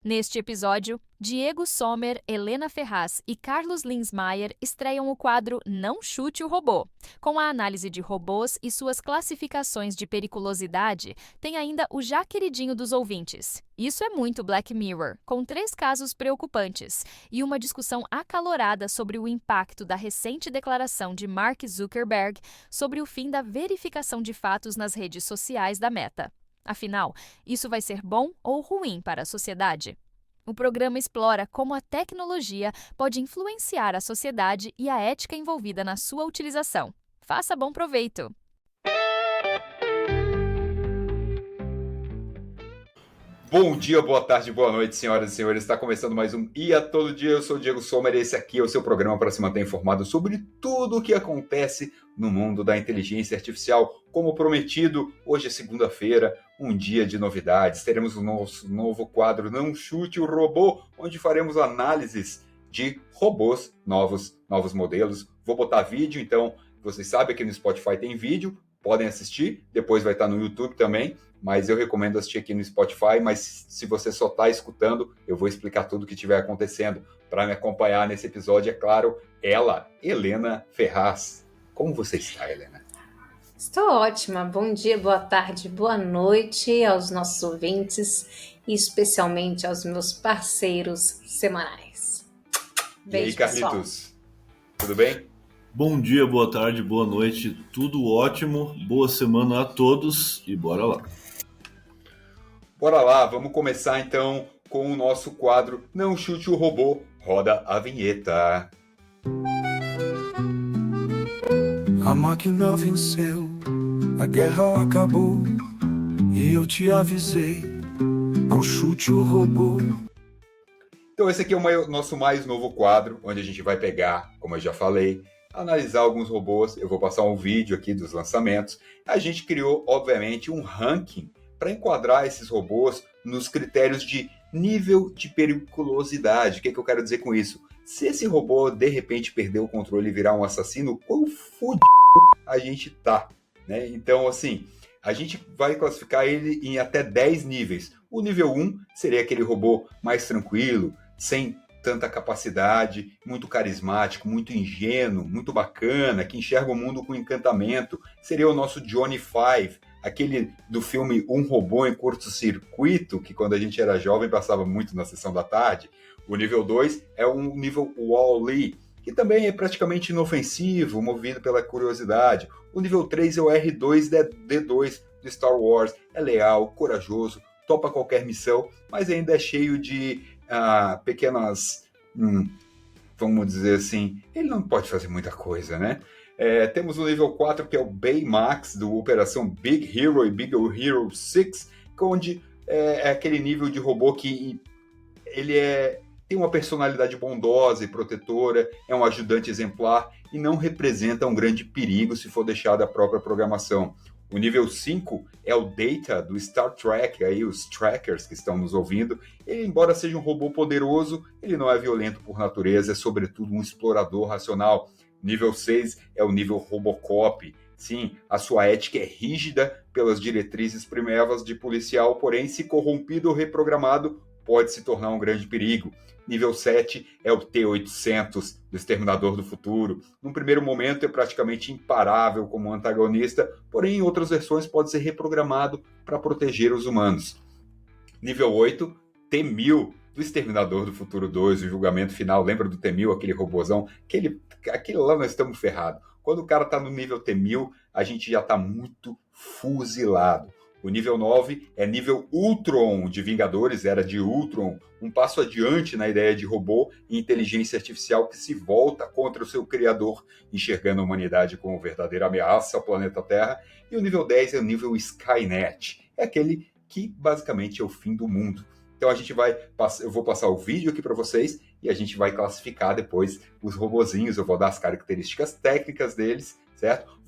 Neste episódio, Diego Sommer, Helena Ferraz e Carlos Linsmaier estreiam o quadro Não Chute o Robô. Com a análise de robôs e suas classificações de periculosidade, tem ainda o já queridinho dos ouvintes. Isso é muito Black Mirror, com 3 casos preocupantes e uma discussão acalorada sobre o impacto da recente declaração de Mark Zuckerberg sobre o fim da verificação de fatos nas redes sociais da Meta. Afinal, isso vai ser bom ou ruim para a sociedade? O programa explora como a tecnologia pode influenciar a sociedade e a ética envolvida na sua utilização. Faça bom proveito! Bom dia, boa tarde, boa noite, senhoras e senhores. Está começando mais um IA Todo Dia. Eu sou o Diego Sommer e esse aqui é o seu programa para se manter informado sobre tudo o que acontece no mundo da inteligência artificial. Como prometido, hoje é segunda-feira, um dia de novidades. Teremos o nosso novo quadro Não Chute o Robô, onde faremos análises de robôs novos modelos. Vou botar vídeo, então vocês sabem que no Spotify tem vídeo, podem assistir, depois vai estar no YouTube também. Mas eu recomendo assistir aqui no Spotify, mas se você só está escutando, eu vou explicar tudo o que estiver acontecendo. Para me acompanhar nesse episódio, é claro, ela, Helena Ferraz. Como você está, Helena? Estou ótima. Bom dia, boa tarde, boa noite aos nossos ouvintes e especialmente aos meus parceiros semanais. Beijo, e aí, Carlitos? Pessoal. Tudo bem? Bom dia, boa tarde, boa noite, tudo ótimo, boa semana a todos e bora lá. Bora lá, vamos começar então com o nosso quadro Não Chute o Robô, roda a vinheta. A máquina venceu, a guerra acabou e eu te avisei, não chute o robô. Então esse aqui é o nosso mais novo quadro, onde a gente vai pegar, como eu já falei, analisar alguns robôs. Eu vou passar um vídeo aqui dos lançamentos. A gente criou, obviamente, um ranking para enquadrar esses robôs nos critérios de nível de periculosidade. O que eu quero dizer com isso? Se esse robô, de repente, perder o controle e virar um assassino, quão fodido a gente tá, né? Então, assim, a gente vai classificar ele em até 10 níveis. O nível 1 seria aquele robô mais tranquilo, sem tanta capacidade, muito carismático, muito ingênuo, muito bacana, que enxerga o mundo com encantamento. Seria o nosso Johnny Five, aquele do filme Um Robô em Curto-Circuito, que quando a gente era jovem passava muito na sessão da tarde. O nível 2 é um nível Wall-E, que também é praticamente inofensivo, movido pela curiosidade. O nível 3 é o R2-D2 do Star Wars, é leal, corajoso, topa qualquer missão, mas ainda é cheio de pequenas, vamos dizer assim, ele não pode fazer muita coisa, né? Temos o nível 4, que é o Baymax, do Operação Big Hero e Big Hero 6, onde é aquele nível de robô que ele tem uma personalidade bondosa e protetora, é um ajudante exemplar e não representa um grande perigo se for deixado à própria programação. O nível 5 é o Data do Star Trek, aí os trackers que estão nos ouvindo. Ele, embora seja um robô poderoso, ele não é violento por natureza, é sobretudo um explorador racional. Nível 6 é o nível Robocop. Sim, a sua ética é rígida pelas diretrizes primevas de policial, porém, se corrompido ou reprogramado, pode se tornar um grande perigo. Nível 7 é o T-800, do Exterminador do Futuro. Num primeiro momento é praticamente imparável como antagonista, porém em outras versões pode ser reprogramado para proteger os humanos. Nível 8, T-1000, do Exterminador do Futuro 2, o julgamento final. Lembra do T-1000, aquele robôzão? Aquele lá nós estamos ferrados. Quando o cara está no nível T-1000, a gente já está muito fuzilado. O nível 9 é nível Ultron de Vingadores, Era de Ultron, um passo adiante na ideia de robô e inteligência artificial que se volta contra o seu criador, enxergando a humanidade como verdadeira ameaça ao planeta Terra. E o nível 10 é o nível Skynet, é aquele que basicamente é o fim do mundo. Então eu vou passar o vídeo aqui para vocês e a gente vai classificar depois os robozinhos, eu vou dar as características técnicas deles, certo?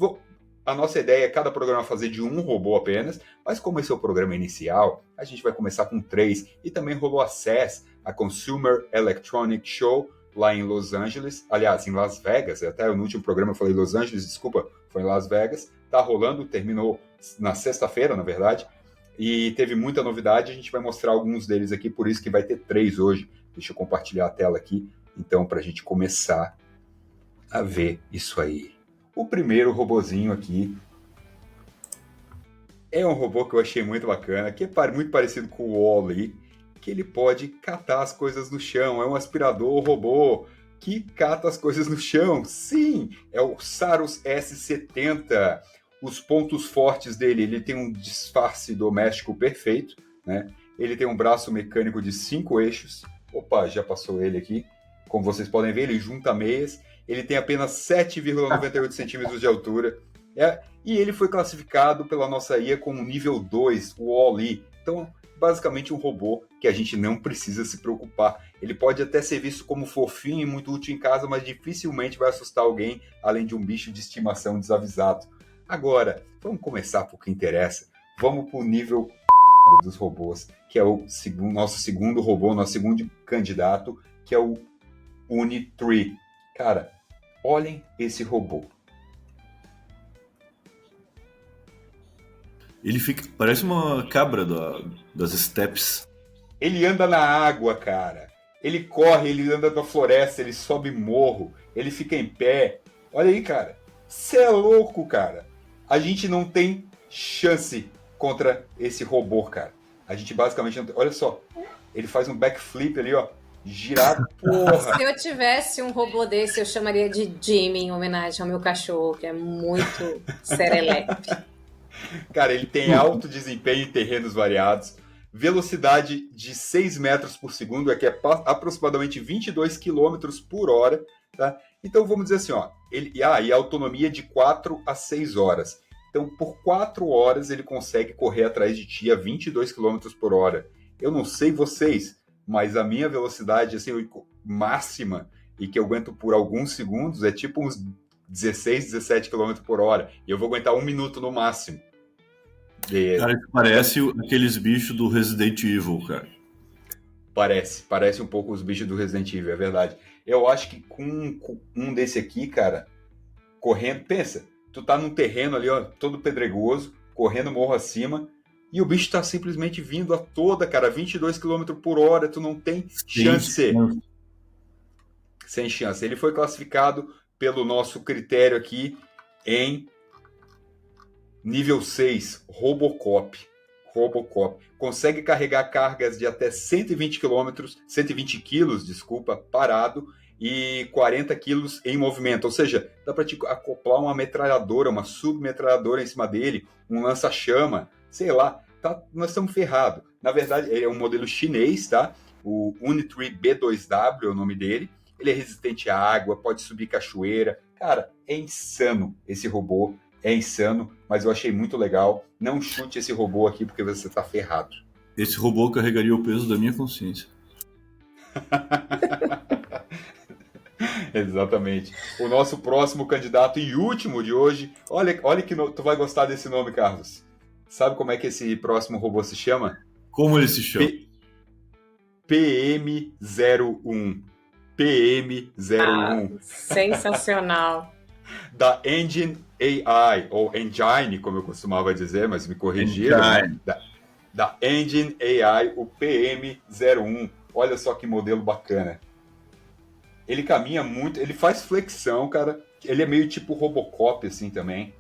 A nossa ideia é cada programa fazer de um robô apenas, mas como esse é o programa inicial, a gente vai começar com 3. E também rolou a CES, a Consumer Electronic Show, lá em Los Angeles, aliás, em Las Vegas, até no último programa eu falei Los Angeles, desculpa, foi em Las Vegas, tá rolando, terminou na sexta-feira, na verdade, e teve muita novidade. A gente vai mostrar alguns deles aqui, por isso que vai ter 3 hoje. Deixa eu compartilhar a tela aqui, então, para a gente começar a ver isso aí. O primeiro robozinho aqui é um robô que eu achei muito bacana, que é muito parecido com o Wall-E, que ele pode catar as coisas no chão. É um aspirador robô que cata as coisas no chão. Sim, é o Sarus S70. Os pontos fortes dele, ele tem um disfarce doméstico perfeito, né? Ele tem um braço mecânico de 5 eixos. Opa, já passou ele aqui. Como vocês podem ver, ele junta meias. Ele tem apenas 7,98 centímetros de altura. E ele foi classificado pela nossa IA como nível 2, o Wall-E. Então, basicamente um robô que a gente não precisa se preocupar. Ele pode até ser visto como fofinho e muito útil em casa, mas dificilmente vai assustar alguém, além de um bicho de estimação desavisado. Agora, vamos começar por que interessa. Vamos para o nível dos robôs, que é o nosso segundo robô, nosso segundo candidato, que é o Uni-3. Cara, olhem esse robô. Ele parece uma cabra das steppes. Ele anda na água, cara. Ele corre, ele anda na floresta, ele sobe morro, ele fica em pé. Olha aí, cara. Você é louco, cara. A gente não tem chance contra esse robô, cara. A gente basicamente não tem... Olha só. Ele faz um backflip ali, ó. Girado, porra. Se eu tivesse um robô desse, eu chamaria de Jimmy, em homenagem ao meu cachorro, que é muito serelepe. Cara, ele tem alto desempenho em terrenos variados, velocidade de 6 metros por segundo, que é aproximadamente 22 quilômetros por hora, tá? Então vamos dizer assim, ó, e autonomia de 4 a 6 horas. Então por 4 horas ele consegue correr atrás de ti a 22 quilômetros por hora. Eu não sei vocês, mas a minha velocidade assim, máxima e que eu aguento por alguns segundos é tipo uns 16, 17 km por hora. E eu vou aguentar 1 minuto no máximo. Cara, parece aqueles bichos do Resident Evil, cara. Parece um pouco os bichos do Resident Evil, é verdade. Eu acho que com um desse aqui, cara, correndo... Pensa, tu tá num terreno ali, ó, todo pedregoso, correndo morro acima, e o bicho tá simplesmente vindo a toda, cara, 22 km por hora, tu não tem chance. Sem chance. Ele foi classificado pelo nosso critério aqui em nível 6, Robocop. Consegue carregar cargas de até 120 quilos, parado, e 40 quilos em movimento. Ou seja, dá para te acoplar uma metralhadora, uma submetralhadora em cima dele, um lança-chama, sei lá. Tá, nós estamos ferrados. Na verdade, ele é um modelo chinês, tá? O Uni-3 B2W é o nome dele. Ele é resistente à água, pode subir cachoeira. Cara, é insano esse robô. É insano, mas eu achei muito legal. Não chute esse robô aqui porque você tá ferrado. Esse robô carregaria o peso da minha consciência. Exatamente. O nosso próximo candidato e último de hoje. Olha que tu vai gostar desse nome, Carlos. Sabe como é que esse próximo robô se chama? Como ele se chama? PM01. PM01. Sensacional. Da Engine AI, ou Engine, como eu costumava dizer, mas me corrigiram. Né? Da Engine AI, o PM01. Olha só que modelo bacana. Ele caminha muito, ele faz flexão, cara. Ele é meio tipo Robocop, assim, também.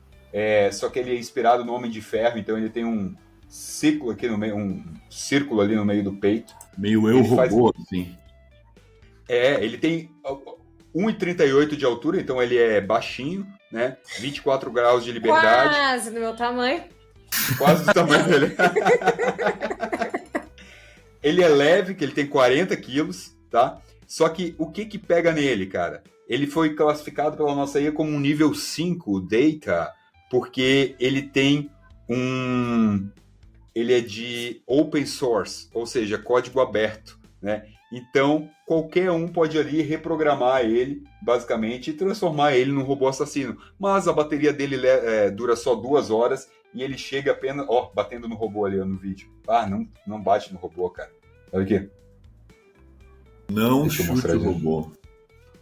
Só que ele é inspirado no Homem de Ferro, então ele tem um círculo aqui no meio, um círculo ali no meio do peito. Meio robô, assim. Ele tem 1,38 de altura, então ele é baixinho, né? 24 graus de liberdade. Quase do meu tamanho. Quase do tamanho dele. Ele é leve, que ele tem 40 quilos, tá? Só que o que pega nele, cara? Ele foi classificado pela nossa IA como um nível 5 Data, porque ele tem ele é de open source, ou seja, código aberto, né? Então, qualquer um pode ali reprogramar ele, basicamente, e transformar ele num robô assassino. Mas a bateria dele dura só 2 horas e ele chega apenas... Ó, batendo no robô ali no vídeo. Ah, não bate no robô, cara. Olha aqui. Não chute o robô.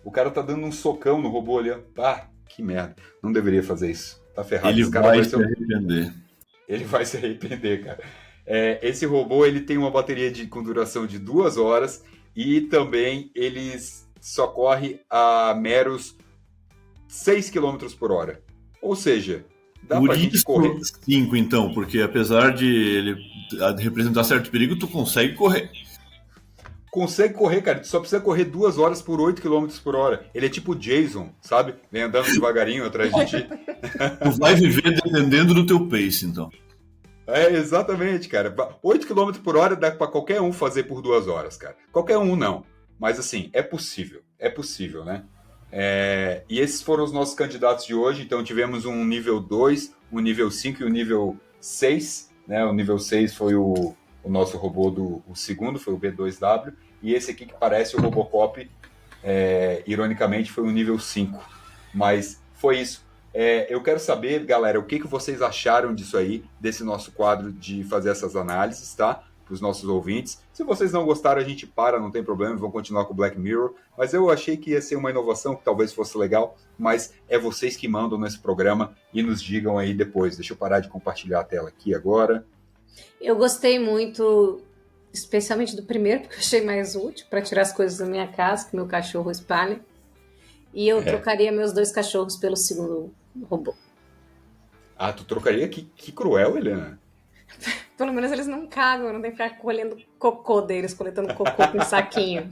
O cara tá dando um socão no robô ali, ó. Ah, que merda. Não deveria fazer isso. Tá ferrado. Ele vai se arrepender. Ele vai se arrepender, cara. Esse robô ele tem uma bateria com duração de 2 horas e também ele só corre a meros 6 quilômetros por hora. Ou seja, dá pra gente correr. 5, então, porque apesar de ele representar certo perigo, tu consegue correr. Consegue correr, cara. Tu só precisa correr 2 horas por 8 quilômetros por hora. Ele é tipo Jason, sabe? Vem andando devagarinho atrás de ti. Tu vai viver dependendo do teu pace, então. Exatamente, cara. 8 quilômetros por hora dá pra qualquer um fazer por 2 horas, cara. Qualquer um não. Mas assim, é possível. É possível, né? E esses foram os nossos candidatos de hoje. Então tivemos um nível 2, um nível 5 e um nível 6. Né? O nível 6 foi o nosso robô o segundo, foi o B2W. E esse aqui que parece o Robocop, ironicamente, foi o nível 5. Mas foi isso. Eu quero saber, galera, o que vocês acharam disso aí, desse nosso quadro de fazer essas análises, tá? Para os nossos ouvintes. Se vocês não gostaram, a gente para, não tem problema, vamos continuar com o Black Mirror. Mas eu achei que ia ser uma inovação, que talvez fosse legal, mas é vocês que mandam nesse programa e nos digam aí depois. Deixa eu parar de compartilhar a tela aqui agora. Eu gostei muito, especialmente do primeiro, porque eu achei mais útil para tirar as coisas da minha casa, que meu cachorro espalha. E eu trocaria meus 2 cachorros pelo segundo robô. Ah, tu trocaria? Que cruel, Helena. Pelo menos eles não cagam, não tem que ficar colhendo cocô deles, coletando cocô com um saquinho.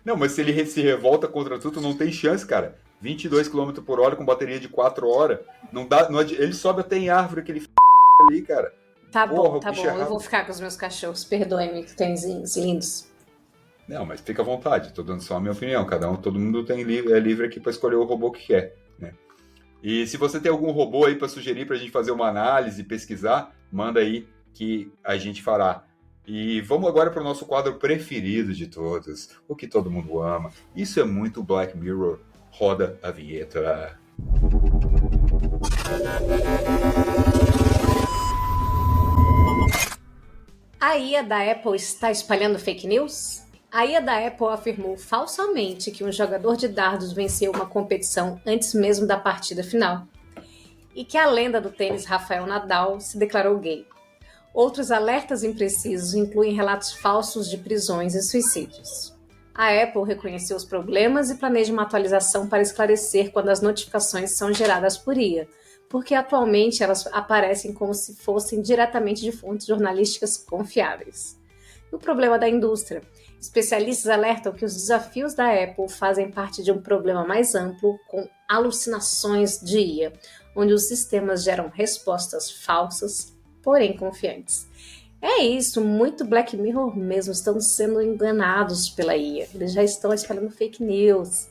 Não, mas se ele se revolta contra tu não tem chance, cara. 22 km por hora com bateria de 4 horas. Não dá, ele sobe até em árvore, aquele ali, cara. Tá Porra, bom, tá bom. Eu vou ficar com os meus cachorros. Perdoe-me, que tem lindos. Não, mas fica à vontade. Tô dando só a minha opinião. Todo mundo é livre aqui para escolher o robô que quer, né? E se você tem algum robô aí para sugerir para a gente fazer uma análise, pesquisar, manda aí que a gente fará. E vamos agora para o nosso quadro preferido de todos, o que todo mundo ama. Isso é muito Black Mirror. Roda a vinheta. A IA da Apple está espalhando fake news? A IA da Apple afirmou falsamente que um jogador de dardos venceu uma competição antes mesmo da partida final e que a lenda do tênis Rafael Nadal se declarou gay. Outros alertas imprecisos incluem relatos falsos de prisões e suicídios. A Apple reconheceu os problemas e planeja uma atualização para esclarecer quando as notificações são geradas por IA, porque atualmente elas aparecem como se fossem diretamente de fontes jornalísticas confiáveis. E o problema da indústria. Especialistas alertam que os desafios da Apple fazem parte de um problema mais amplo, com alucinações de IA, onde os sistemas geram respostas falsas, porém confiantes. É isso, muito Black Mirror mesmo, estão sendo enganados pela IA. Eles já estão espalhando fake news.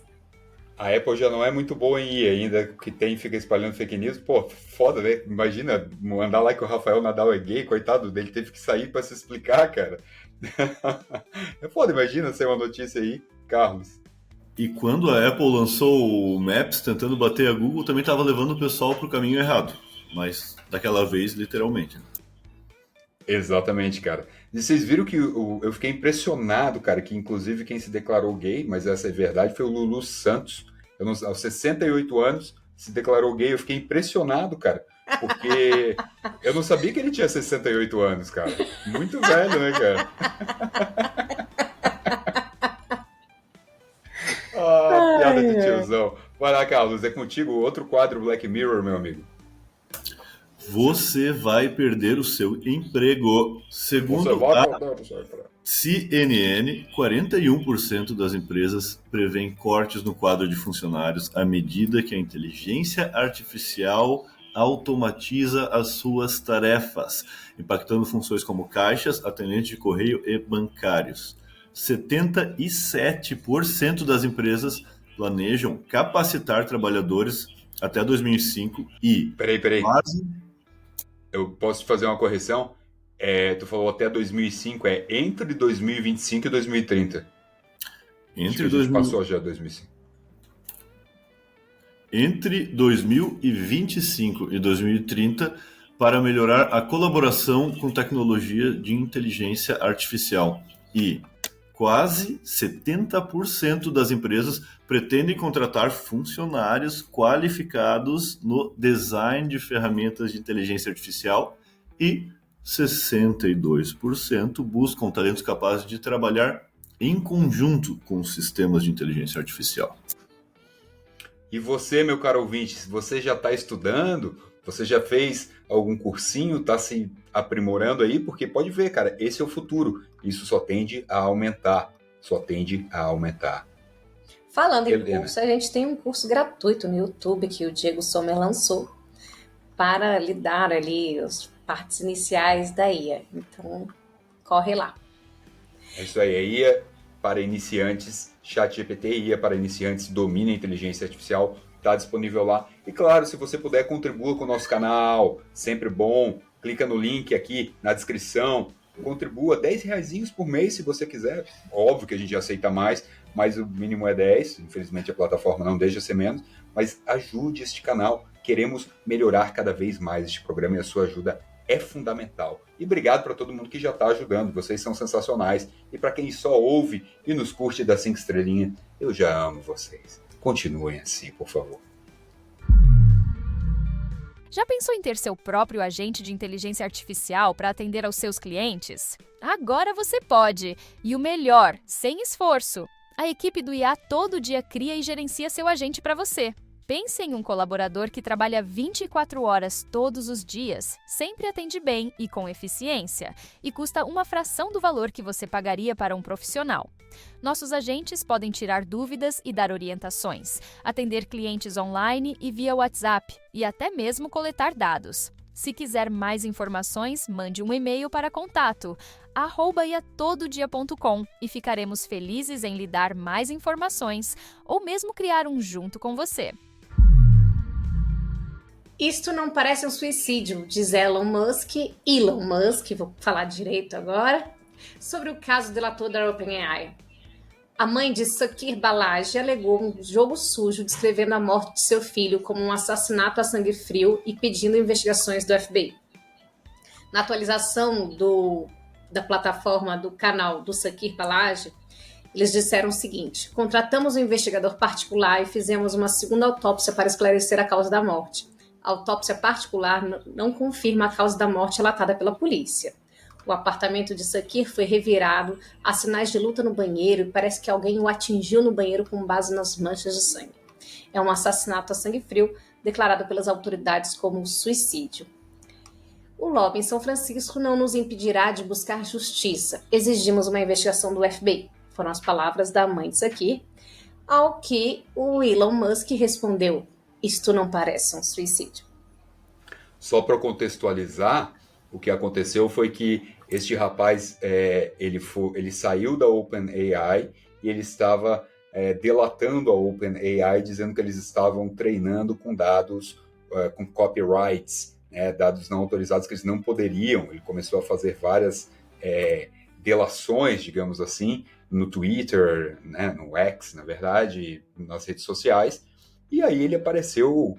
A Apple já não é muito boa em IA ainda, que fica espalhando fake news. Pô, foda, né? Imagina mandar lá que o Rafael Nadal é gay, coitado dele, teve que sair para se explicar, cara. É foda, imagina ser uma notícia aí, Carlos. E quando a Apple lançou o Maps tentando bater a Google, também estava levando o pessoal para o caminho errado. Mas daquela vez, literalmente. Exatamente, cara. E vocês viram que eu fiquei impressionado, cara, que inclusive quem se declarou gay, mas essa é verdade, foi o Lulu Santos. Aos 68 anos, se declarou gay. Eu fiquei impressionado, cara, porque eu não sabia que ele tinha 68 anos, cara. Muito velho, né, cara? Piada de tiozão. Vai lá, Carlos, é contigo outro quadro Black Mirror, meu amigo. Você vai perder o seu emprego. Segundo a CNN, 41% das empresas prevêem cortes no quadro de funcionários à medida que a inteligência artificial automatiza as suas tarefas, impactando funções como caixas, atendentes de correio e bancários. 77% das empresas planejam capacitar trabalhadores até 2005 e... Peraí. Quase... Eu posso fazer uma correção? Tu falou até 2005, entre 2025 e 2030. Entre a gente passou já 2005. Entre 2025 e 2030 para melhorar a colaboração com tecnologia de inteligência artificial. E quase 70% das empresas pretendem contratar funcionários qualificados no design de ferramentas de inteligência artificial e 62% buscam talentos capazes de trabalhar em conjunto com os sistemas de inteligência artificial. E você, meu caro ouvinte, se você já está estudando, você já fez algum cursinho, está se aprimorando aí, porque pode ver, cara, esse é o futuro. Isso só tende a aumentar, só tende a aumentar. Falando em Helena. curso, a gente tem um curso gratuito no YouTube que o Diego Sommer lançou para lhe dar ali as partes iniciais da IA. Então, corre lá. É isso aí, a IA para iniciantes, ChatGPT, IA para iniciantes, domina a inteligência artificial, está disponível lá. E claro, se você puder, contribua com o nosso canal, sempre bom. Clica no link aqui na descrição, contribua R$10 por mês se você quiser. Óbvio que a gente aceita mais, mas o mínimo é 10. Infelizmente a plataforma não deixa ser menos, mas ajude este canal. Queremos melhorar cada vez mais este programa e a sua ajuda é fundamental. E obrigado para todo mundo que já está ajudando, vocês são sensacionais. E para quem só ouve e nos curte das 5 estrelinhas, eu já amo vocês. Continuem assim, por favor. Já pensou em ter seu próprio agente de inteligência artificial para atender aos seus clientes? Agora você pode! E o melhor, sem esforço! A equipe do IA todo dia cria e gerencia seu agente para você. Pense em um colaborador que trabalha 24 horas todos os dias, sempre atende bem e com eficiência, e custa uma fração do valor que você pagaria para um profissional. Nossos agentes podem tirar dúvidas e dar orientações, atender clientes online e via WhatsApp, e até mesmo coletar dados. Se quiser mais informações, mande um e-mail para contato@iatododia.com e ficaremos felizes em lhe dar mais informações ou mesmo criar um junto com você. Isto não parece um suicídio, diz Elon Musk, vou falar direito agora, sobre o caso delator da OpenAI. A mãe de Sukir Balaji alegou um jogo sujo descrevendo a morte de seu filho como um assassinato a sangue frio e pedindo investigações do FBI. Na atualização da plataforma do canal do Sukir Balaji, eles disseram o seguinte: contratamos um investigador particular e fizemos uma segunda autópsia para esclarecer a causa da morte. A autópsia particular não confirma a causa da morte relatada pela polícia. O apartamento de Sukir foi revirado, há sinais de luta no banheiro e parece que alguém o atingiu no banheiro com base nas manchas de sangue. É um assassinato a sangue frio, declarado pelas autoridades como suicídio. O lobby em São Francisco não nos impedirá de buscar justiça. Exigimos uma investigação do FBI. Foram as palavras da mãe de Sukir, ao que o Elon Musk respondeu: isto não parece um suicídio. Só para contextualizar, o que aconteceu foi que este rapaz ele saiu da OpenAI e ele estava delatando a OpenAI, dizendo que eles estavam treinando com dados, com copyrights, dados não autorizados que eles não poderiam. Ele começou a fazer várias delações, digamos assim, no Twitter, no X, na verdade, nas redes sociais. E aí ele apareceu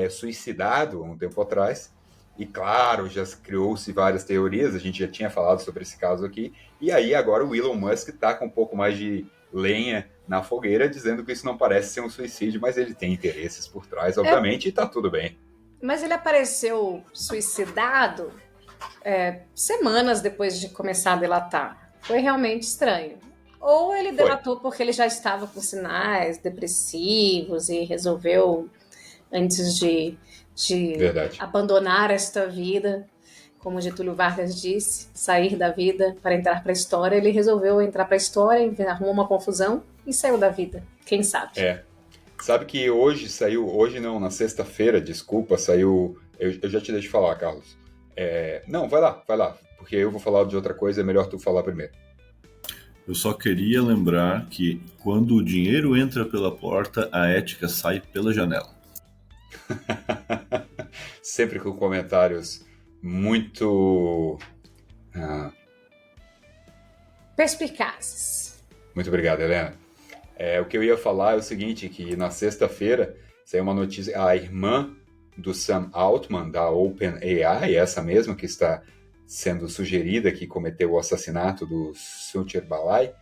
suicidado há um tempo atrás. E claro, já criou-se várias teorias, a gente já tinha falado sobre esse caso aqui. E aí agora o Elon Musk está com um pouco mais de lenha na fogueira, dizendo que isso não parece ser um suicídio, mas ele tem interesses por trás, obviamente, e está tudo bem. Mas ele apareceu suicidado semanas depois de começar a delatar. Foi realmente estranho. Ou ele delatou porque ele já estava com sinais depressivos e resolveu, antes de abandonar esta vida, como Getúlio Vargas disse, sair da vida para entrar para a história. Ele resolveu entrar para a história, arrumou uma confusão e saiu da vida. Quem sabe? Sabe que na sexta-feira, desculpa, saiu... Eu já te deixo falar, Carlos. Não, vai lá, porque eu vou falar de outra coisa, é melhor tu falar primeiro. Eu só queria lembrar que quando o dinheiro entra pela porta, a ética sai pela janela. Sempre com comentários muito perspicazes. Muito obrigado, Helena. O que eu ia falar é o seguinte, que na sexta-feira saiu uma notícia, a irmã do Sam Altman, da OpenAI, essa mesma que está sendo sugerida, que cometeu o assassinato do Sundar Pichai,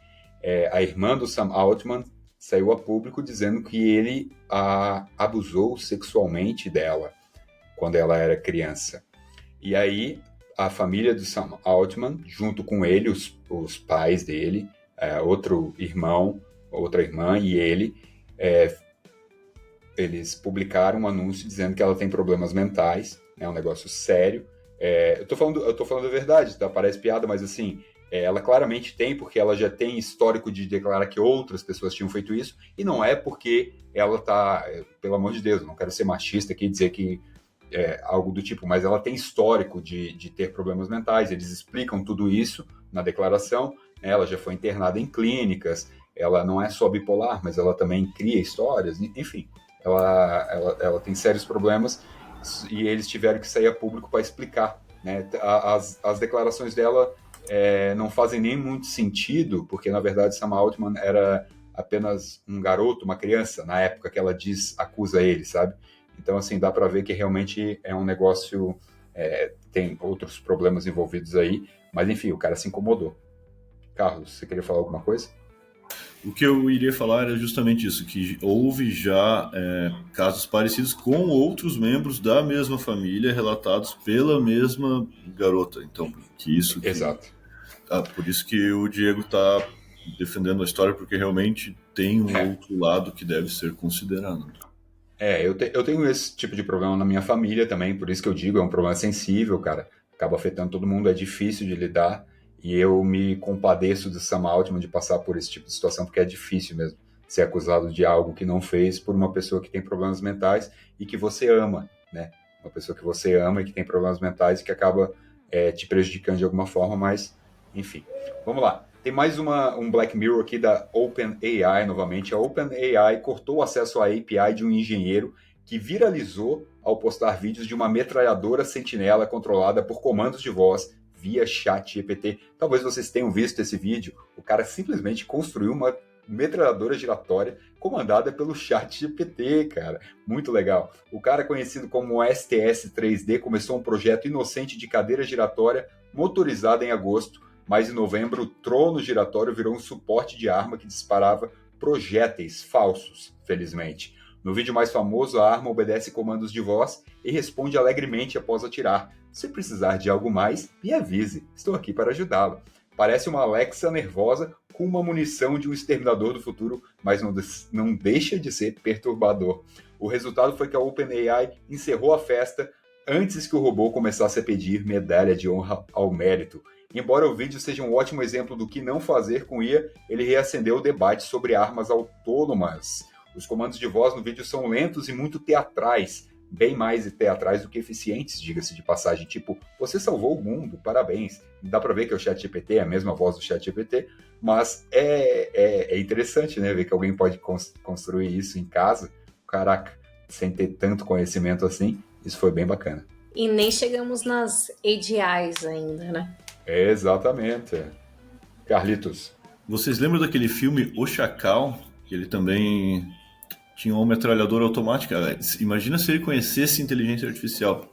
a irmã do Sam Altman saiu a público dizendo que ele a abusou sexualmente dela quando ela era criança. E aí a família do Sam Altman, junto com ele, os pais dele, outro irmão, outra irmã e ele, eles publicaram um anúncio dizendo que ela tem problemas mentais, é um negócio sério. Eu tô falando a verdade, tá? Parece piada, mas assim, ela claramente tem, porque ela já tem histórico de declarar que outras pessoas tinham feito isso, e não é porque ela tá, pelo amor de Deus, não quero ser machista aqui e dizer que algo do tipo, mas ela tem histórico de ter problemas mentais, eles explicam tudo isso na declaração, né? Ela já foi internada em clínicas, ela não é só bipolar, mas ela também cria histórias, enfim, ela tem sérios problemas e eles tiveram que sair a público para explicar, né? As declarações dela não fazem nem muito sentido, porque na verdade Sam Altman era apenas um garoto, uma criança, na época que ela acusa ele, sabe? Então, assim, dá para ver que realmente é um negócio, tem outros problemas envolvidos aí, mas enfim, o cara se incomodou. Carlos, você queria falar alguma coisa? O que eu iria falar é justamente isso, que houve já casos parecidos com outros membros da mesma família relatados pela mesma garota. Então, Exato. Por isso que o Diego está defendendo a história, porque realmente tem um outro lado que deve ser considerado. Eu tenho esse tipo de problema na minha família também, por isso que eu digo, é um problema sensível, cara. Acaba afetando todo mundo, é difícil de lidar. E eu me compadeço do Sam Altman de passar por esse tipo de situação, porque é difícil mesmo ser acusado de algo que não fez por uma pessoa que tem problemas mentais e que você ama, né? Uma pessoa que você ama e que tem problemas mentais e que acaba te prejudicando de alguma forma, mas, enfim. Vamos lá. Tem mais um Black Mirror aqui da OpenAI novamente. A OpenAI cortou o acesso à API de um engenheiro que viralizou ao postar vídeos de uma metralhadora sentinela controlada por comandos de voz via ChatGPT. Talvez vocês tenham visto esse vídeo. O cara simplesmente construiu uma metralhadora giratória comandada pelo ChatGPT, cara. Muito legal. O cara conhecido como STS-3D começou um projeto inocente de cadeira giratória motorizada em agosto, mas em novembro o trono giratório virou um suporte de arma que disparava projéteis falsos, felizmente. No vídeo mais famoso, a arma obedece comandos de voz e responde alegremente após atirar. Se precisar de algo mais, me avise. Estou aqui para ajudá-lo. Parece uma Alexa nervosa com uma munição de um exterminador do futuro, mas não deixa de ser perturbador. O resultado foi que a OpenAI encerrou a festa antes que o robô começasse a pedir medalha de honra ao mérito. Embora o vídeo seja um ótimo exemplo do que não fazer com IA, ele reacendeu o debate sobre armas autônomas. Os comandos de voz no vídeo são lentos e muito teatrais, bem mais teatrais do que eficientes, diga-se de passagem. Tipo, você salvou o mundo, parabéns. Dá pra ver que é o ChatGPT, é a mesma voz do ChatGPT, mas é interessante, né, ver que alguém pode construir isso em casa. Caraca, sem ter tanto conhecimento assim, isso foi bem bacana. E nem chegamos nas AGIs ainda, né? Exatamente. Carlitos. Vocês lembram daquele filme O Chacal? Que ele também tinha uma metralhadora automática. Imagina se ele conhecesse inteligência artificial.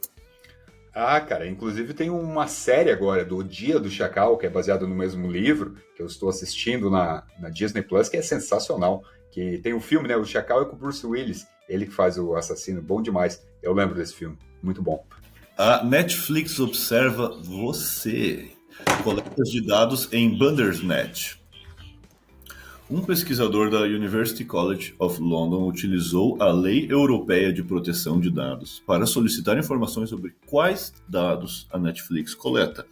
Ah, cara, inclusive tem uma série agora do Dia do Chacal, que é baseado no mesmo livro, que eu estou assistindo na Disney Plus, que é sensacional. Que tem um filme, né? O Chacal é com o Bruce Willis, ele que faz o assassino, bom demais. Eu lembro desse filme, muito bom. A Netflix observa você. Coletas de dados em Bandersnatch. Um pesquisador da University College of London utilizou a Lei Europeia de Proteção de Dados para solicitar informações sobre quais dados a Netflix coleta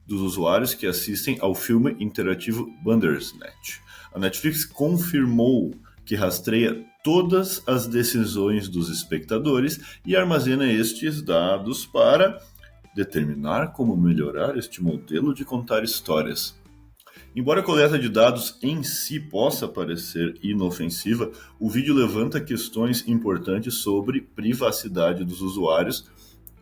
dos usuários que assistem ao filme interativo Bandersnatch. A Netflix confirmou que rastreia todas as decisões dos espectadores e armazena estes dados para determinar como melhorar este modelo de contar histórias. Embora a coleta de dados em si possa parecer inofensiva, o vídeo levanta questões importantes sobre privacidade dos usuários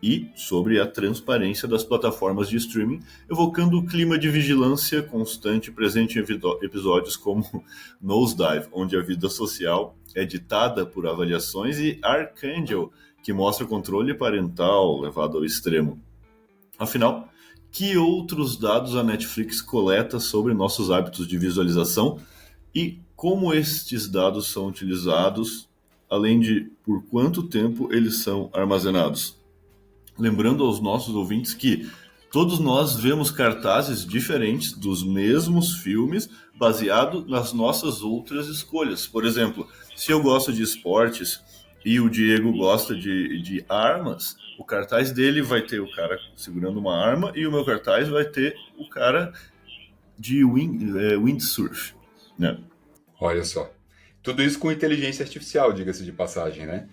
e sobre a transparência das plataformas de streaming, evocando o clima de vigilância constante presente em episódios como Nosedive, onde a vida social é ditada por avaliações, e Archangel, que mostra o controle parental levado ao extremo. Afinal, que outros dados a Netflix coleta sobre nossos hábitos de visualização e como estes dados são utilizados, além de por quanto tempo eles são armazenados? Lembrando aos nossos ouvintes que Todos nós vemos cartazes diferentes dos mesmos filmes baseado nas nossas outras escolhas. Por exemplo, se eu gosto de esportes e o Diego gosta de armas, o cartaz dele vai ter o cara segurando uma arma e o meu cartaz vai ter o cara de windsurf, né? Olha só. Tudo isso com inteligência artificial, diga-se de passagem, né?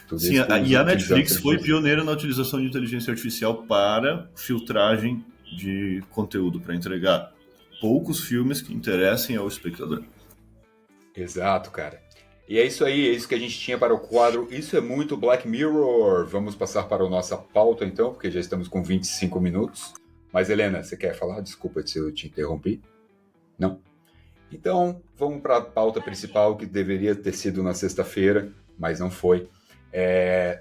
Tudo Sim, isso e a utilizando Netflix foi inteligência. pioneira na utilização de inteligência artificial para filtragem de conteúdo, para entregar poucos filmes que interessem ao espectador. Exato, cara. E é isso aí, é isso que a gente tinha para o quadro Isso é Muito Black Mirror. Vamos passar para a nossa pauta então, porque já estamos com 25 minutos. Mas Helena, você quer falar? Desculpa se eu te interrompi. Não? Então, vamos para a pauta principal, que deveria ter sido na sexta-feira, mas não foi.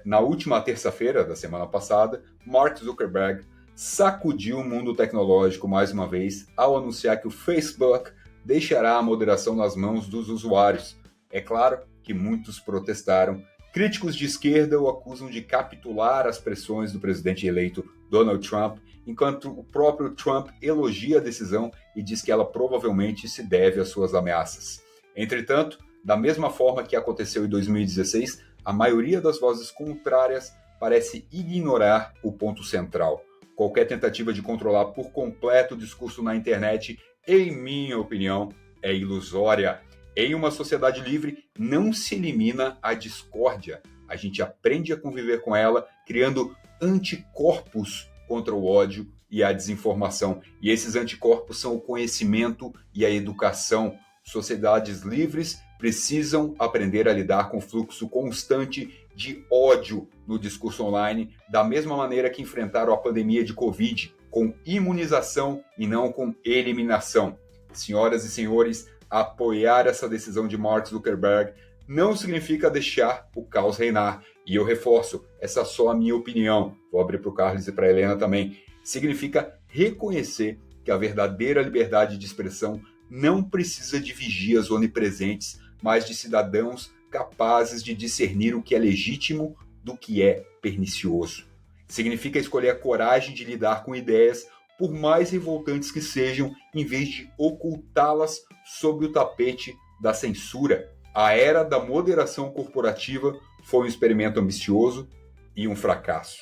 Na última terça-feira da semana passada, Mark Zuckerberg sacudiu o mundo tecnológico mais uma vez ao anunciar que o Facebook deixará a moderação nas mãos dos usuários. É claro que muitos protestaram. Críticos de esquerda o acusam de capitular às pressões do presidente eleito Donald Trump, enquanto o próprio Trump elogia a decisão e diz que ela provavelmente se deve às suas ameaças. Entretanto, da mesma forma que aconteceu em 2016, a maioria das vozes contrárias parece ignorar o ponto central. Qualquer tentativa de controlar por completo o discurso na internet, em minha opinião, é ilusória. Em uma sociedade livre, não se elimina a discórdia. A gente aprende a conviver com ela, criando anticorpos contra o ódio e a desinformação. E esses anticorpos são o conhecimento e a educação. Sociedades livres precisam aprender a lidar com o fluxo constante de ódio no discurso online, da mesma maneira que enfrentaram a pandemia de Covid, com imunização e não com eliminação. Senhoras e senhores, apoiar essa decisão de Mark Zuckerberg não significa deixar o caos reinar. E eu reforço, essa é só a minha opinião. Vou abrir para o Carlos e para a Helena também. Significa reconhecer que a verdadeira liberdade de expressão não precisa de vigias onipresentes, mas de cidadãos capazes de discernir o que é legítimo do que é pernicioso. Significa escolher a coragem de lidar com ideias, por mais revoltantes que sejam, em vez de ocultá-las sob o tapete da censura. A era da moderação corporativa foi um experimento ambicioso e um fracasso.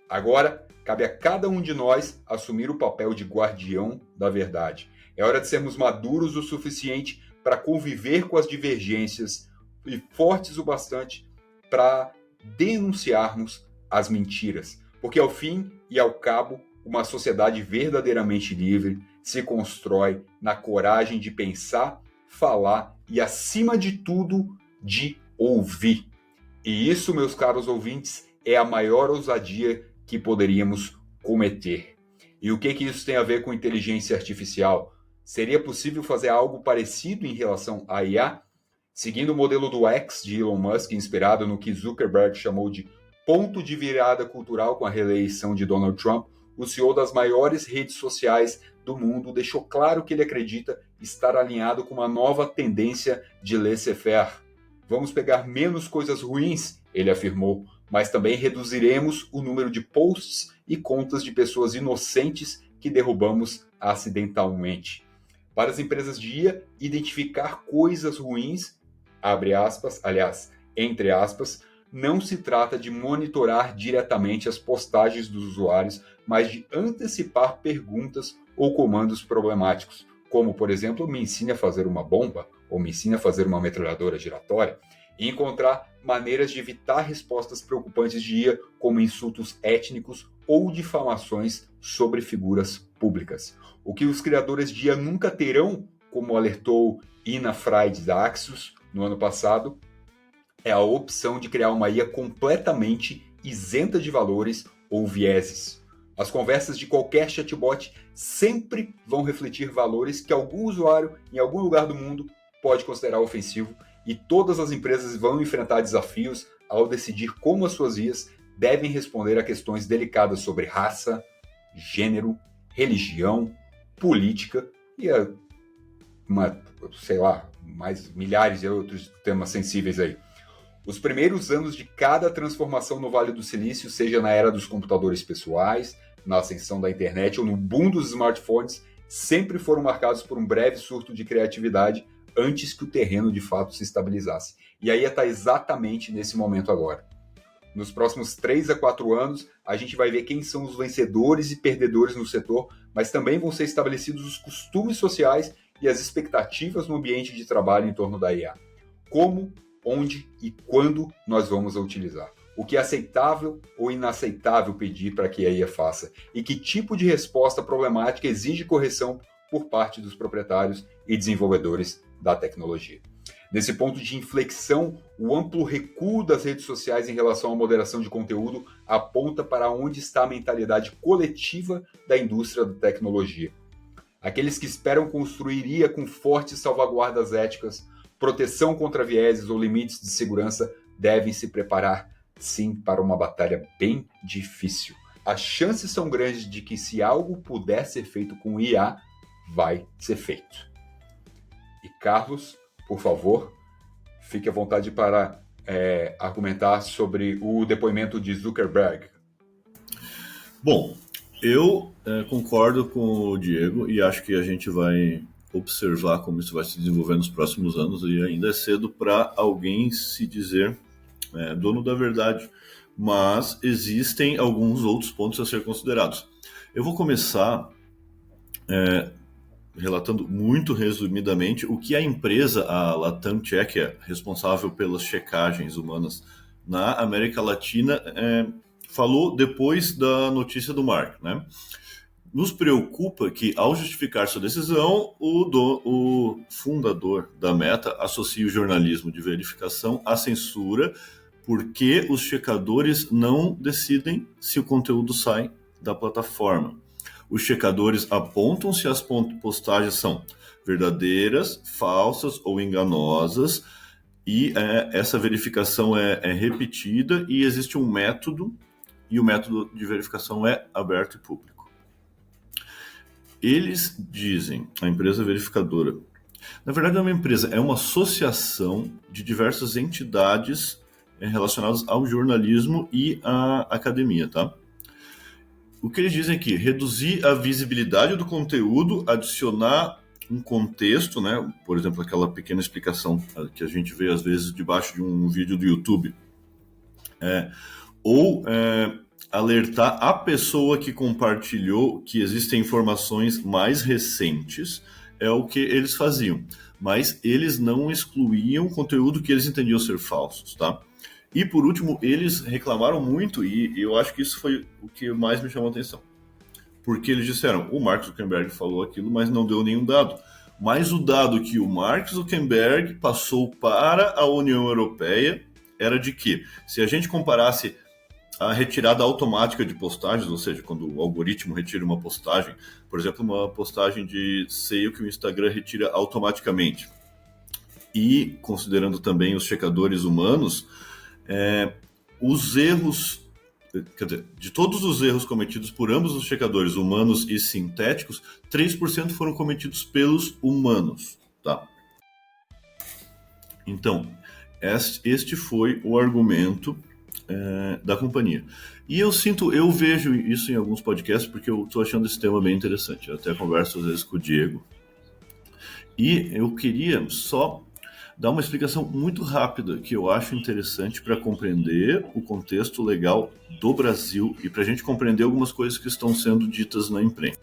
Agora, cabe a cada um de nós assumir o papel de guardião da verdade. É hora de sermos maduros o suficiente para conviver com as divergências e fortes o bastante para denunciarmos as mentiras. Porque, ao fim e ao cabo, uma sociedade verdadeiramente livre se constrói na coragem de pensar, falar e, acima de tudo, de ouvir. E isso, meus caros ouvintes, é a maior ousadia que poderíamos cometer. E o que isso tem a ver com inteligência artificial? Seria possível fazer algo parecido em relação à IA? Seguindo o modelo do X de Elon Musk, inspirado no que Zuckerberg chamou de ponto de virada cultural com a reeleição de Donald Trump, o CEO das maiores redes sociais do mundo deixou claro que ele acredita estar alinhado com uma nova tendência de laissez-faire. Vamos pegar menos coisas ruins, ele afirmou, mas também reduziremos o número de posts e contas de pessoas inocentes que derrubamos acidentalmente. Para as empresas de IA, identificar coisas ruins, abre aspas, aliás, entre aspas, não se trata de monitorar diretamente as postagens dos usuários, mas de antecipar perguntas ou comandos problemáticos, como, por exemplo, me ensine a fazer uma bomba ou me ensine a fazer uma metralhadora giratória, e encontrar maneiras de evitar respostas preocupantes de IA, como insultos étnicos ou difamações sobre figuras públicas. O que os criadores de IA nunca terão, como alertou Ina Fried da Axios no ano passado, é a opção de criar uma IA completamente isenta de valores ou vieses. As conversas de qualquer chatbot sempre vão refletir valores que algum usuário em algum lugar do mundo pode considerar ofensivo, e todas as empresas vão enfrentar desafios ao decidir como as suas IAs devem responder a questões delicadas sobre raça, gênero, religião, política e mais milhares de outros temas sensíveis aí. Os primeiros anos de cada transformação no Vale do Silício, seja na era dos computadores pessoais, na ascensão da internet ou no boom dos smartphones sempre foram marcados por um breve surto de criatividade antes que o terreno de fato se estabilizasse. E aí está exatamente nesse momento agora. Nos próximos 3 a 4 anos, a gente vai ver quem são os vencedores e perdedores no setor, mas também vão ser estabelecidos os costumes sociais e as expectativas no ambiente de trabalho em torno da IA. Como, onde e quando nós vamos a utilizar. O que é aceitável ou inaceitável pedir para que a IA faça e que tipo de resposta problemática exige correção por parte dos proprietários e desenvolvedores da tecnologia. Nesse ponto de inflexão, o amplo recuo das redes sociais em relação à moderação de conteúdo aponta para onde está a mentalidade coletiva da indústria da tecnologia. Aqueles que esperam construir IA com fortes salvaguardas éticas, proteção contra vieses ou limites de segurança devem se preparar, sim, para uma batalha bem difícil. As chances são grandes de que se algo puder ser feito com IA, vai ser feito. E Carlos, por favor, fique à vontade para argumentar sobre o depoimento de Zuckerberg. Bom, eu concordo com o Diego e acho que a gente vai observar como isso vai se desenvolver nos próximos anos e ainda é cedo para alguém se dizer dono da verdade, mas existem alguns outros pontos a ser considerados. Eu vou começar relatando muito resumidamente o que a empresa, a Latam Check, responsável pelas checagens humanas na América Latina, falou depois da notícia do Mark, né? Nos preocupa que, ao justificar sua decisão, o fundador da Meta associa o jornalismo de verificação à censura porque os checadores não decidem se o conteúdo sai da plataforma. Os checadores apontam se as postagens são verdadeiras, falsas ou enganosas, e essa verificação é repetida e existe um método, e o método de verificação é aberto e público. Eles dizem, a empresa verificadora, na verdade não é uma empresa, é uma associação de diversas entidades relacionadas ao jornalismo e à academia, tá? O que eles dizem aqui, reduzir a visibilidade do conteúdo, adicionar um contexto, né? Por exemplo, aquela pequena explicação que a gente vê às vezes debaixo de um vídeo do YouTube, ou alertar a pessoa que compartilhou que existem informações mais recentes, é o que eles faziam, mas eles não excluíam conteúdo que eles entendiam ser falsos, tá? E, por último, eles reclamaram muito, e eu acho que isso foi o que mais me chamou a atenção. Porque eles disseram, o Mark Zuckerberg falou aquilo, mas não deu nenhum dado. Mas o dado que o Mark Zuckerberg passou para a União Europeia era de que, se a gente comparasse a retirada automática de postagens, ou seja, quando o algoritmo retira uma postagem, por exemplo, uma postagem de SEO que o Instagram retira automaticamente, e considerando também os checadores humanos, os erros, quer dizer, de todos os erros cometidos por ambos os checadores, humanos e sintéticos, 3% foram cometidos pelos humanos, tá? Então, este foi o argumento da companhia. E eu vejo isso em alguns podcasts porque eu estou achando esse tema bem interessante. Eu até converso às vezes com o Diego. E eu queria só dar uma explicação muito rápida que eu acho interessante para compreender o contexto legal do Brasil e para a gente compreender algumas coisas que estão sendo ditas na imprensa.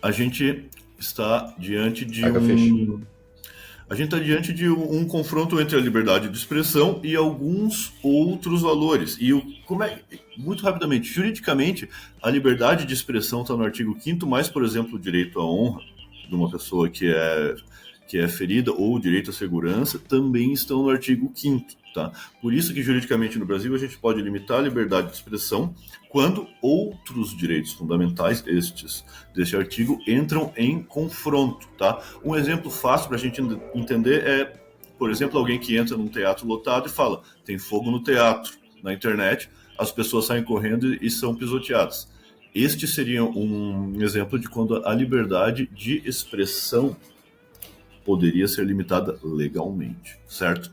A gente está diante de um confronto entre a liberdade de expressão e alguns outros valores. E muito rapidamente, juridicamente, a liberdade de expressão está no artigo 5º, mas, por exemplo, o direito à honra de uma pessoa que é ferida ou o direito à segurança também estão no artigo 5º, tá? Por isso que juridicamente no Brasil a gente pode limitar a liberdade de expressão quando outros direitos fundamentais, deste artigo, entram em confronto, tá? Um exemplo fácil para a gente entender é, por exemplo, alguém que entra num teatro lotado e fala, tem fogo no teatro. Na internet, as pessoas saem correndo e são pisoteadas. Este seria um exemplo de quando a liberdade de expressão poderia ser limitada legalmente, certo?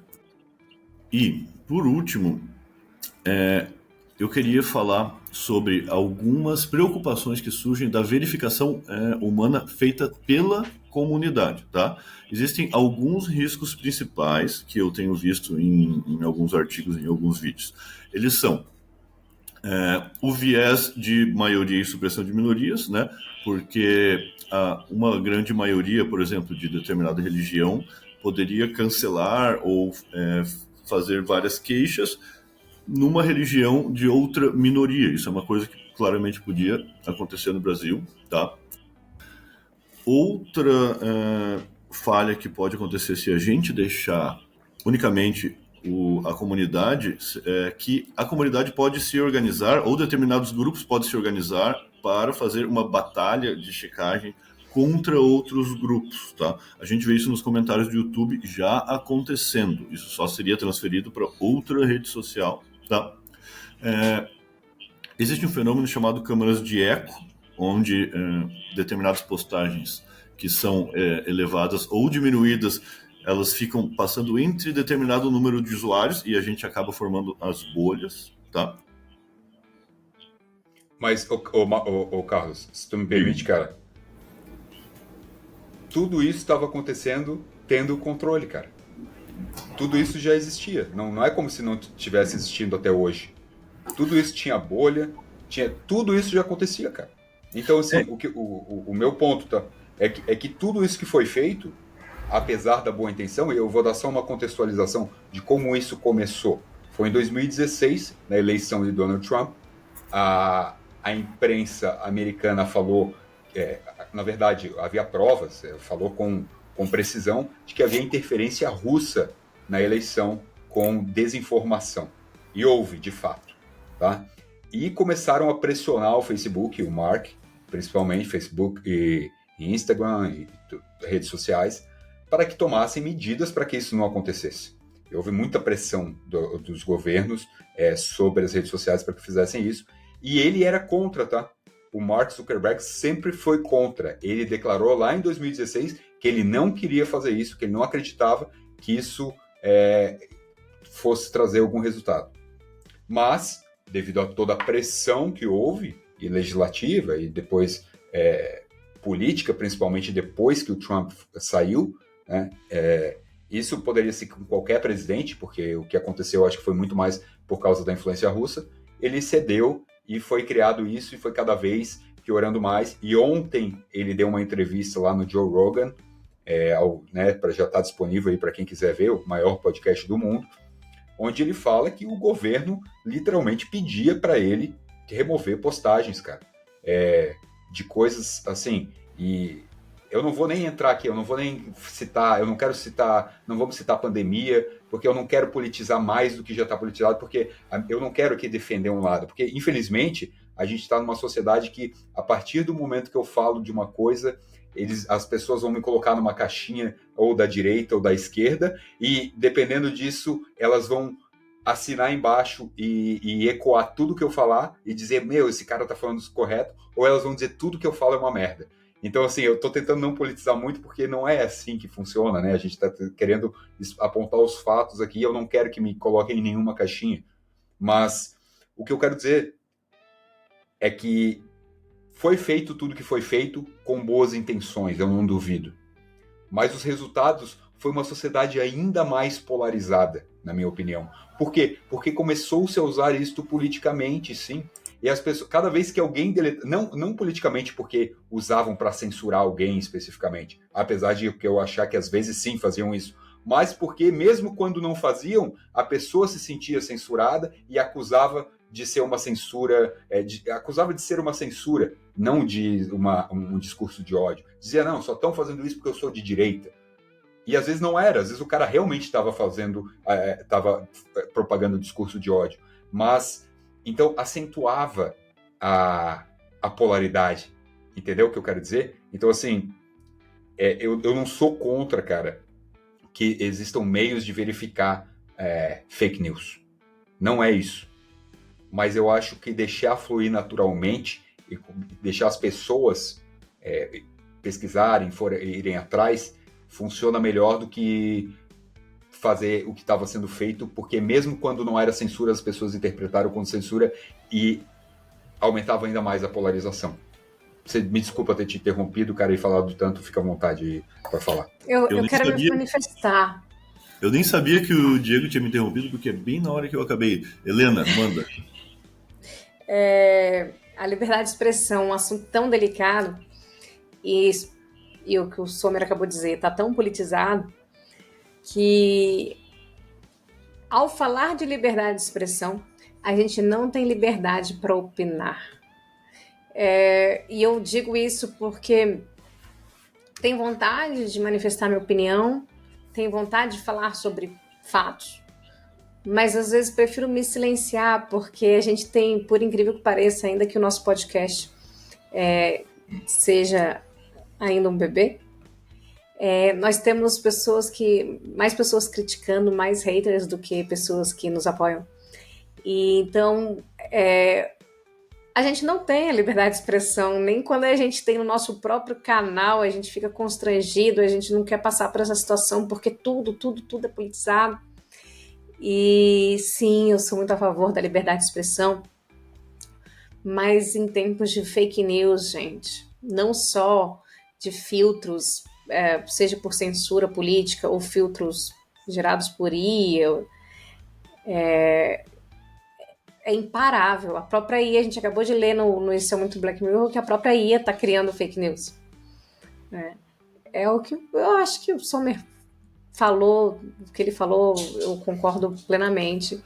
E, por último, eu queria falar sobre algumas preocupações que surgem da verificação humana feita pela comunidade, tá? Existem alguns riscos principais que eu tenho visto em alguns artigos, em alguns vídeos. Eles são o viés de maioria e supressão de minorias, né? Porque uma grande maioria, por exemplo, de determinada religião poderia cancelar ou fazer várias queixas numa religião de outra minoria. Isso é uma coisa que claramente podia acontecer no Brasil, tá? Outra falha que pode acontecer se a gente deixar unicamente a comunidade, que a comunidade pode se organizar, ou determinados grupos podem se organizar para fazer uma batalha de checagem contra outros grupos, tá? A gente vê isso nos comentários do YouTube já acontecendo. Isso só seria transferido para outra rede social, tá? Existe um fenômeno chamado câmaras de eco, onde determinadas postagens que são elevadas ou diminuídas, elas ficam passando entre determinado número de usuários e a gente acaba formando as bolhas, tá? Mas, Carlos, se tu me permite, cara, tudo isso estava acontecendo tendo controle, cara. Tudo isso já existia. Não é como se não tivesse existindo até hoje. Tudo isso tinha bolha, tudo isso já acontecia, cara. Então, assim, o meu ponto é que tudo isso que foi feito, apesar da boa intenção, e eu vou dar só uma contextualização de como isso começou. Foi em 2016, na eleição de Donald Trump, a imprensa americana falou, na verdade, havia provas, falou com precisão, de que havia interferência russa na eleição com desinformação. E houve, de fato. Tá? E começaram a pressionar o Facebook, o Mark, principalmente Facebook e Instagram e redes sociais, para que tomassem medidas para que isso não acontecesse. E houve muita pressão dos governos sobre as redes sociais para que fizessem isso. E ele era contra, tá? O Mark Zuckerberg sempre foi contra. Ele declarou lá em 2016 que ele não queria fazer isso, que ele não acreditava que isso fosse trazer algum resultado. Mas, devido a toda a pressão que houve, e legislativa, e depois política, principalmente depois que o Trump saiu, né, isso poderia ser com qualquer presidente, porque o que aconteceu acho que foi muito mais por causa da influência russa. Ele cedeu e foi criado isso e foi cada vez piorando mais. E ontem ele deu uma entrevista lá no Joe Rogan, já está disponível aí para quem quiser ver, o maior podcast do mundo, onde ele fala que o governo literalmente pedia para ele remover postagens, cara, de coisas assim. E eu não vou nem entrar aqui, eu não vou nem citar, não vamos citar pandemia, porque eu não quero politizar mais do que já está politizado, porque eu não quero aqui defender um lado, porque infelizmente a gente está numa sociedade que a partir do momento que eu falo de uma coisa, as pessoas vão me colocar numa caixinha ou da direita ou da esquerda, e dependendo disso elas vão assinar embaixo e ecoar tudo que eu falar e dizer, esse cara tá falando isso correto, ou elas vão dizer tudo que eu falo é uma merda. Então, assim, eu tô tentando não politizar muito porque não é assim que funciona, né? A gente tá querendo apontar os fatos aqui, eu não quero que me coloquem em nenhuma caixinha. Mas o que eu quero dizer é que foi feito tudo que foi feito com boas intenções, eu não duvido. Mas os resultados foi uma sociedade ainda mais polarizada, na minha opinião. Por quê? Porque começou-se a usar isto politicamente, sim. E as pessoas, cada vez que alguém não politicamente porque usavam para censurar alguém especificamente, apesar de eu achar que às vezes sim faziam isso, mas porque mesmo quando não faziam, a pessoa se sentia censurada e acusava de ser uma censura, acusava de ser uma censura, não de um discurso de ódio. Dizia, não, só estão fazendo isso porque eu sou de direita. E às vezes não era, às vezes o cara realmente estava estava propagando discurso de ódio. Mas, então, acentuava a polaridade. Entendeu o que eu quero dizer? Então, assim, eu não sou contra, cara, que existam meios de verificar fake news. Não é isso. Mas eu acho que deixar fluir naturalmente e deixar as pessoas pesquisarem, irem atrás, funciona melhor do que fazer o que estava sendo feito, porque mesmo quando não era censura, as pessoas interpretaram como censura e aumentava ainda mais a polarização. Você me desculpa ter te interrompido, cara, e falado tanto, fica à vontade para falar. Eu nem quero me sabia. manifestar. Eu nem sabia que o Diego tinha me interrompido, porque é bem na hora que eu acabei. Helena, manda. A liberdade de expressão é um assunto tão delicado e o que o Sommer acabou de dizer está tão politizado que, ao falar de liberdade de expressão, a gente não tem liberdade para opinar. E eu digo isso porque tenho vontade de manifestar minha opinião, tenho vontade de falar sobre fatos, mas às vezes prefiro me silenciar, porque a gente tem, por incrível que pareça, ainda que o nosso podcast seja ainda um bebê, nós temos mais pessoas criticando, mais haters do que pessoas que nos apoiam. E então, a gente não tem a liberdade de expressão, nem quando a gente tem no nosso próprio canal, a gente fica constrangido, a gente não quer passar por essa situação, porque tudo é politizado. E sim, eu sou muito a favor da liberdade de expressão, mas em tempos de fake news, gente, não só de filtros, seja por censura política ou filtros gerados por IA, é imparável. A própria IA, a gente acabou de ler no Isso é Muito Black Mirror, que a própria IA está criando fake news. É o que eu acho que o Sommer falou, o que ele falou, eu concordo plenamente.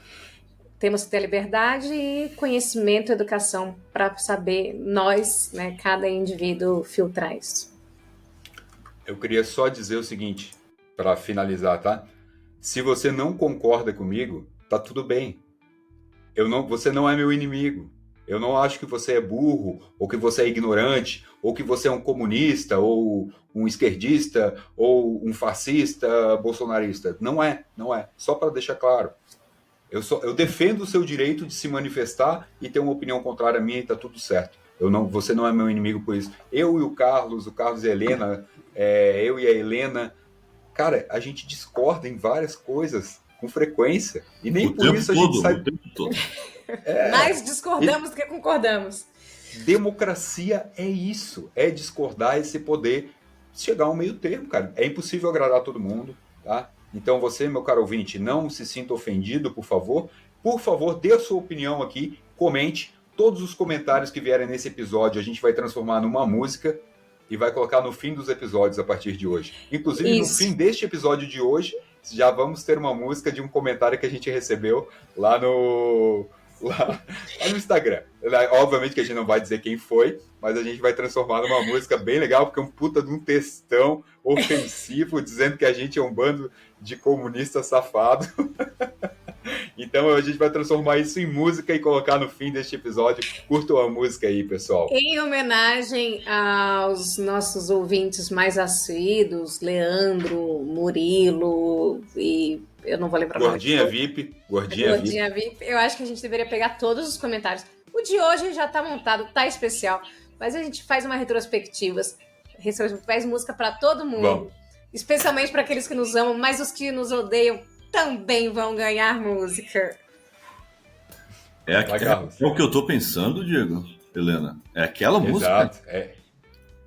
Temos que ter liberdade e conhecimento e educação para saber nós, né, cada indivíduo, filtrar isso. Eu queria só dizer o seguinte, para finalizar, tá? Se você não concorda comigo, tá tudo bem. Você não é meu inimigo. Eu não acho que você é burro, ou que você é ignorante, ou que você é um comunista, ou um esquerdista, ou um fascista, bolsonarista. Não é. Só para deixar claro. Eu defendo o seu direito de se manifestar e ter uma opinião contrária a minha e tá tudo certo. Você não é meu inimigo por isso. Eu e o Carlos e a Helena, eu e a Helena, cara, a gente discorda em várias coisas com frequência. E nem por isso a gente sai... O tempo todo. Mais discordamos do que concordamos. Democracia é isso, é discordar e se poder chegar a um meio termo, cara. É impossível agradar todo mundo, tá? Então você, meu caro ouvinte, não se sinta ofendido, por favor. Por favor, dê a sua opinião aqui, comente. Todos os comentários que vierem nesse episódio a gente vai transformar numa música e vai colocar no fim dos episódios a partir de hoje. Inclusive, Isso. No fim deste episódio de hoje, já vamos ter uma música de um comentário que a gente recebeu lá no Instagram. Obviamente que a gente não vai dizer quem foi, mas a gente vai transformar numa música bem legal, porque é um puta de um textão ofensivo, dizendo que a gente é um bando de comunista safado. Então a gente vai transformar isso em música e colocar no fim deste episódio. Curtam a música aí, pessoal. Em homenagem aos nossos ouvintes mais assíduos, Leandro, Murilo e eu não vou lembrar mais. Gordinha VIP. Eu acho que a gente deveria pegar todos os comentários. O de hoje já tá montado, tá especial, mas a gente faz uma retrospectiva, faz música para todo mundo. Vamos. Especialmente para aqueles que nos amam, mas os que nos odeiam também vão ganhar música. É o que eu tô pensando, Diego, Helena. É aquela música? Exato, é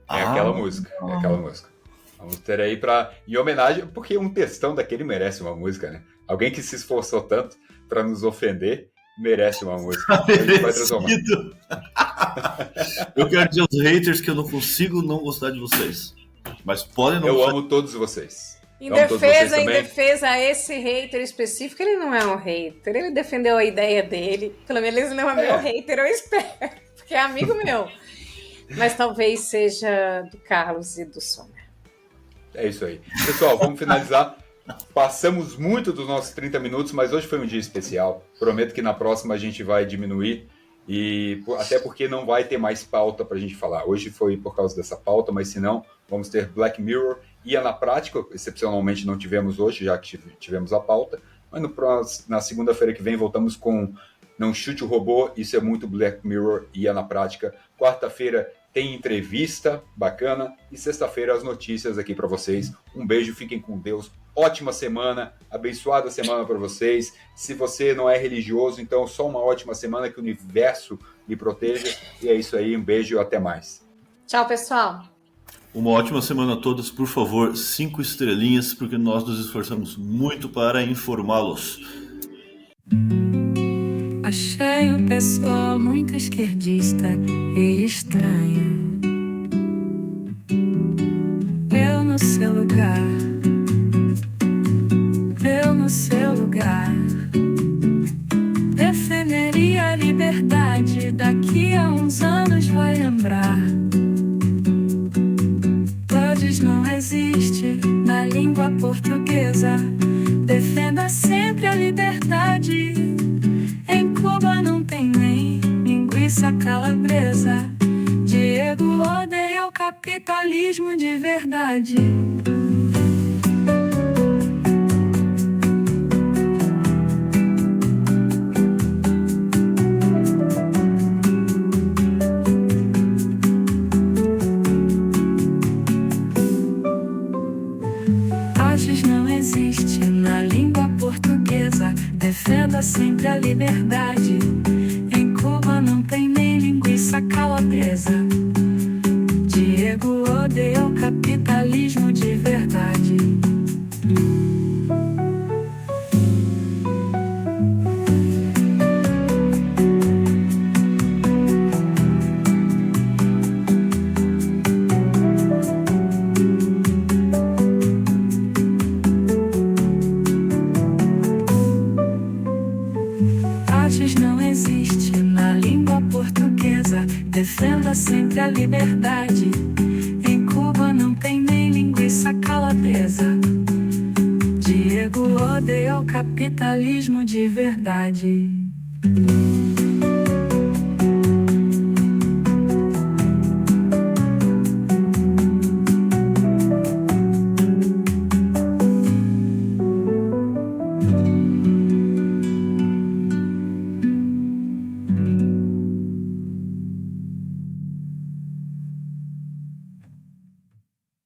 aquela música. É aquela música. Vamos ter aí em homenagem, porque um textão daquele merece uma música, né? Alguém que se esforçou tanto para nos ofender merece uma música. A gente vai transformar. Eu quero dizer aos haters que eu não consigo não gostar de vocês. Mas podem não Eu gostar. amo todos vocês. Em defesa a esse hater específico, ele não é um hater. Ele defendeu a ideia dele. Pelo menos ele não é meu hater, eu espero. Porque é amigo meu. Mas talvez seja do Carlos e do Sommer. É isso aí. Pessoal, vamos finalizar. Passamos muito dos nossos 30 minutos, mas hoje foi um dia especial. Prometo que na próxima a gente vai diminuir. Até porque não vai ter mais pauta pra gente falar. Hoje foi por causa dessa pauta, mas se não, vamos ter Black Mirror. Na prática, excepcionalmente não tivemos hoje, já que tivemos a pauta. Mas na segunda-feira que vem voltamos com Não Chute o Robô, isso é muito Black Mirror, na prática. Quarta-feira tem entrevista bacana e sexta-feira as notícias aqui para vocês. Um beijo, fiquem com Deus. ótima semana, abençoada semana para vocês. Se você não é religioso, então só uma ótima semana, que o universo lhe proteja. E é isso aí, um beijo e até mais. Tchau, pessoal. Uma ótima semana a todos, por favor, 5 estrelinhas, porque nós nos esforçamos muito para informá-los. Achei um pessoal muito esquerdista e estranho. Eu no seu lugar, defenderia a liberdade. Daqui a uns anos vai lembrar. Todes não existe na língua portuguesa. Defenda sempre a liberdade. Em Cuba não tem nem linguiça calabresa. Diego odeia o capitalismo de verdade. Todes não existe na língua portuguesa. Defenda sempre a liberdade. Em Cuba não tem nem linguiça calabresa. Diego odeia o capitalismo de verdade. Todes não existe na língua portuguesa. Defenda sempre a liberdade. Em Cuba não tem nem linguiça calabresa. Diego odeia o capitalismo de verdade.